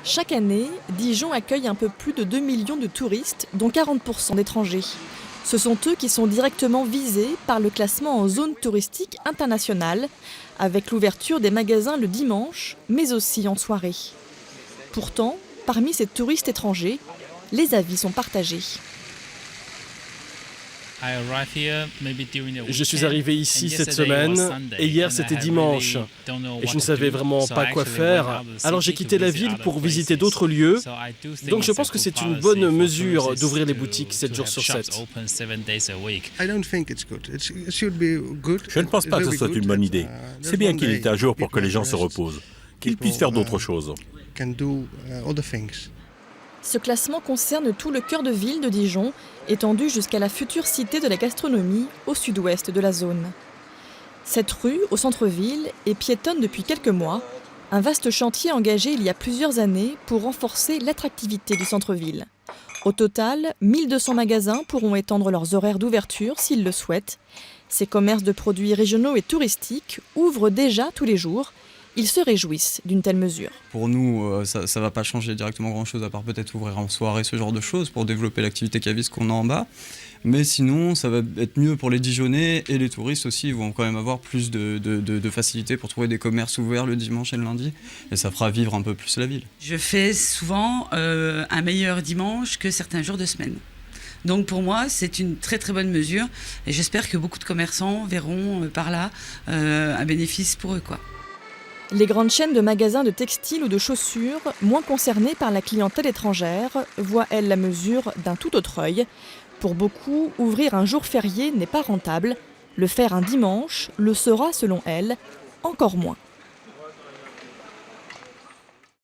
Chaque année, Dijon accueille un peu plus de 2 millions de touristes, dont 40% d'étrangers. Ce sont eux qui sont directement visés par le classement en zone touristique internationale, avec l'ouverture des magasins le dimanche, mais aussi en soirée. Pourtant, parmi ces touristes étrangers, les avis sont partagés. Je suis arrivé ici cette semaine et hier c'était dimanche et je ne savais vraiment pas quoi faire. Alors j'ai quitté la ville pour visiter d'autres lieux. Donc je pense que c'est une bonne mesure d'ouvrir les boutiques 7 jours sur 7. Je ne pense pas que ce soit une bonne idée. C'est bien qu'il y ait un jour pour que les gens se reposent, qu'ils puissent faire d'autres choses. Ce classement concerne tout le cœur de ville de Dijon, étendu jusqu'à la future cité de la gastronomie au sud-ouest de la zone. Cette rue, au centre-ville, est piétonne depuis quelques mois, un vaste chantier engagé il y a plusieurs années pour renforcer l'attractivité du centre-ville. Au total, 1200 magasins pourront étendre leurs horaires d'ouverture s'ils le souhaitent. Ces commerces de produits régionaux et touristiques ouvrent déjà tous les jours. Ils se réjouissent d'une telle mesure. Pour nous, ça ne va pas changer directement grand-chose, à part peut-être ouvrir en soirée, ce genre de choses, pour développer l'activité caviste qu'on a en bas. Mais sinon, ça va être mieux pour les Dijonnais et les touristes aussi. Ils vont quand même avoir plus de facilité pour trouver des commerces ouverts le dimanche et le lundi. Et ça fera vivre un peu plus la ville. Je fais souvent un meilleur dimanche que certains jours de semaine. Donc pour moi, c'est une très très bonne mesure. Et j'espère que beaucoup de commerçants verront par là un bénéfice pour eux, quoi. Les grandes chaînes de magasins de textiles ou de chaussures, moins concernées par la clientèle étrangère, voient, elles, la mesure d'un tout autre œil. Pour beaucoup, ouvrir un jour férié n'est pas rentable. Le faire un dimanche le sera, selon elles, encore moins.